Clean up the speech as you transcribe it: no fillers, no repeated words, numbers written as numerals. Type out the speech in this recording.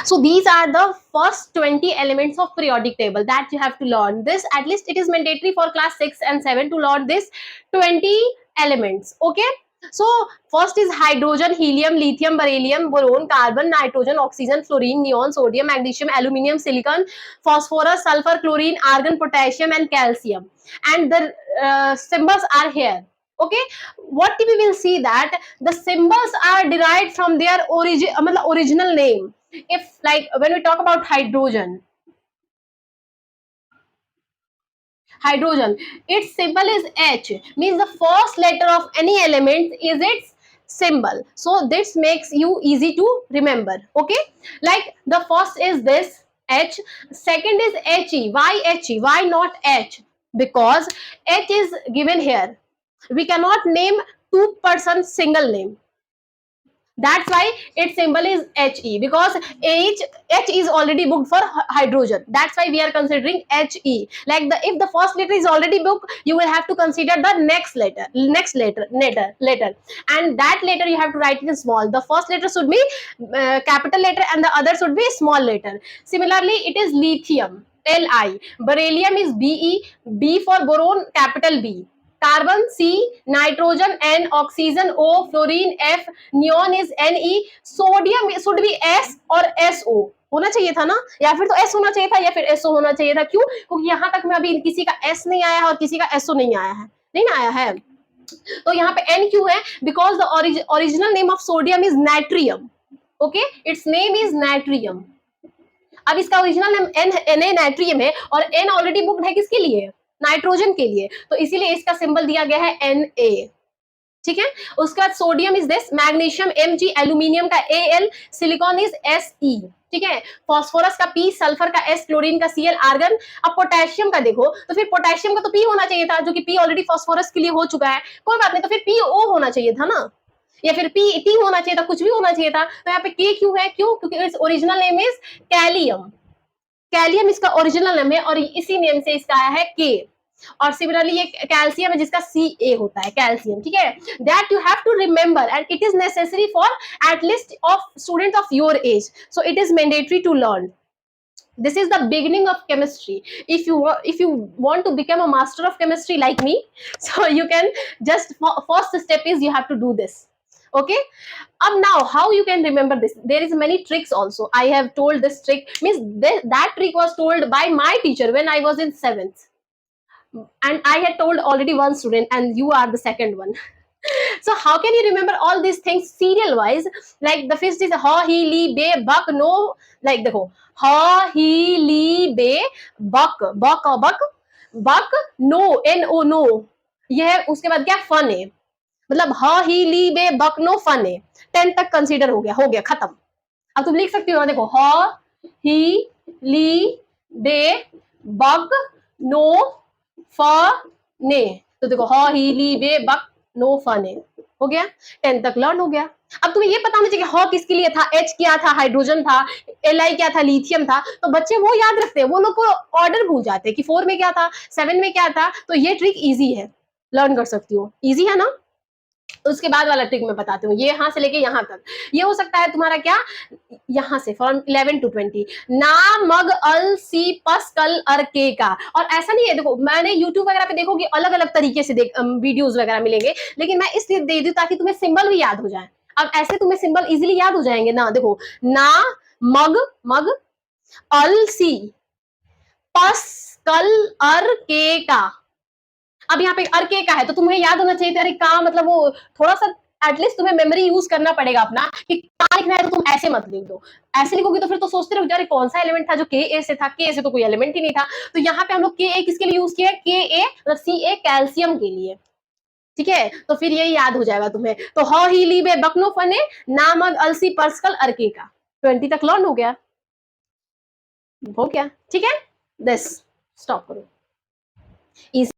So these are the first 20 elements of periodic table that you have to learn. This at least it is mandatory for class 6 and 7 to learn this 20 elements. Okay. So first is hydrogen, helium, lithium, beryllium, boron, carbon, nitrogen, oxygen, fluorine, neon, sodium, magnesium, aluminium, silicon, phosphorus, sulfur, chlorine, argon, potassium, and calcium. And the symbols are here. Okay, what we will see that the symbols are derived from their original name. If like when we talk about hydrogen, its symbol is H, means the first letter of any element is its symbol. So this makes you easy to remember. Okay, like the first is this H, second is He. Why He? Why not H? Because H is given here. We cannot name two persons single name. That's why its symbol is He, because H is already booked for hydrogen. That's why we are considering He. Like if the first letter is already booked, you will have to consider the next letter, and that letter you have to write it in small. The first letter should be capital letter and the other should be small letter. Similarly, it is lithium, Li. Beryllium is Be. B for boron, capital B. Carbon C, nitrogen N, oxygen O, fluorine F, neon is Ne, sodium should be S और SO होना चाहिए था ना, या फिर तो S होना चाहिए था या फिर SO होना चाहिए था. क्यों? क्योंकि यहाँ तक में अभी किसी का S नहीं आया है और किसी का SO नहीं आया है, नहीं ना आया है. तो यहाँ पे N क्यों है? Because the original name of sodium is natrium. Okay, its name is natrium. अब इसका ओरिजिनल नेम Na नाइट्रियम है और N ऑलरेडी बुक्ड है किसके लिए? नाइट्रोजन के लिए. तो इसीलिए इसका सिंबल दिया गया है Na. ठीक है. उसके बाद sodium is this, magnesium Mg, aluminium का Al, सिलिकॉन इज Se. ठीक है. फॉस्फोरस का P, सल्फर का S, क्लोरीन का Cl, आर्गन. अब पोटेशियम का देखो तो फिर पोटेशियम का तो P होना चाहिए था, जो कि P ऑलरेडी फॉस्फोरस के लिए हो चुका है. कोई बात नहीं, तो फिर PO होना चाहिए था ना, या फिर T होना चाहिए था, कुछ भी होना चाहिए था. तो यहाँ पे K क्यों है? क्यों? क्योंकि इस ओरिजिनल नेम इज कैलियम. कैलियम इसका ओरिजिनल नेम है और इसी नेम से इसका आया है K. और सिमिलरली ये कैल्शियम है जिसका Ca होता है, कैल्शियम. ठीक है. That you have to remember and it is necessary for at least of student of your age. So it is mandatory to learn. This is the beginning of chemistry. If you want to become a master of chemistry like me, so you can just first step is you have to do this. Okay. Now how you can remember this? There is many tricks also. I have told this trick, means that trick was told by my teacher when I was in 7th, and I had told already one student and you are the second one. So how can you remember all these things serial wise? Like the first is ha, he, li, be, buck, no. Like देखो ha, he, li, be, buck, buck, no, no, no. ये है. उसके बाद क्या? Fun है. मतलब हा, ही, ली, बे, बक, no, fun है. 10 तक कंसीडर हो गया खत्म. अब तुम लिख सकती हो. देखो हा, ही, ली, बे, बक, नो, फने. तो देखो हा, ही, ली, बे, बक, नो, फने. हो गया. 10 तक लर्न हो गया. अब तुम्हें ये पता होना चाहिए हा किसके लिए था, H क्या था, हाइड्रोजन था, Li क्या था, लिथियम था. तो बच्चे वो याद रखते हैं, वो लोग को ऑर्डर भूल जाते हैं कि 4 में क्या था, 7 में क्या था. तो ये ट्रिक इजी है, लर्न कर सकती हो. इजी है ना. उसके बाद वाला ट्रिक मैं बताती हूँ. ये यहाँ से लेके यहाँ तक. ये हो सकता है तुम्हारा क्या, यहाँ से फ्रॉम 11 to 20. ना, मग, अल, सी, पस, कल, अर, के का. और ऐसा नहीं है, देखो मैंने यूट्यूब वगैरह पे देखोगे अलग अलग तरीके से वीडियोस वगैरह मिलेंगे, लेकिन मैं इसलिए दे दी ताकि तुम्हें सिंबल भी याद हो जाए. अब ऐसे तुम्हें सिंबल इजिली याद हो जाएंगे ना. देखो ना, मग, अल, सी, पस, कल, अर, के का. अब यहाँ पे अर के का है तो तुम्हें याद होना चाहिए. अरे का मतलब वो थोड़ा सा एटलीस्ट तुम्हें मेमोरी यूज करना पड़ेगा अपना, कि का लिखना है तो तुम ऐसे मत लिख दो. ऐसे लिखोगे तो फिर तो सोचते रहोगे अरे कौन सा एलिमेंट था जो के ए से था, के ए से तो कोई एलिमेंट ही नहीं था. तो यहाँ पे हम लोग के ए किसके लिए यूज किया है? के ए मतलब Ca कैल्शियम के लिए. ठीक है. तो फिर यही याद हो जाएगा तुम्हें. तो ह, ही, ली, बे, बक, नो, फने, ना, मग, अलसी, पर्सकल, अर्के का. 20 तक लर्न हो गया. ठीक है. दिस स्टॉप करो.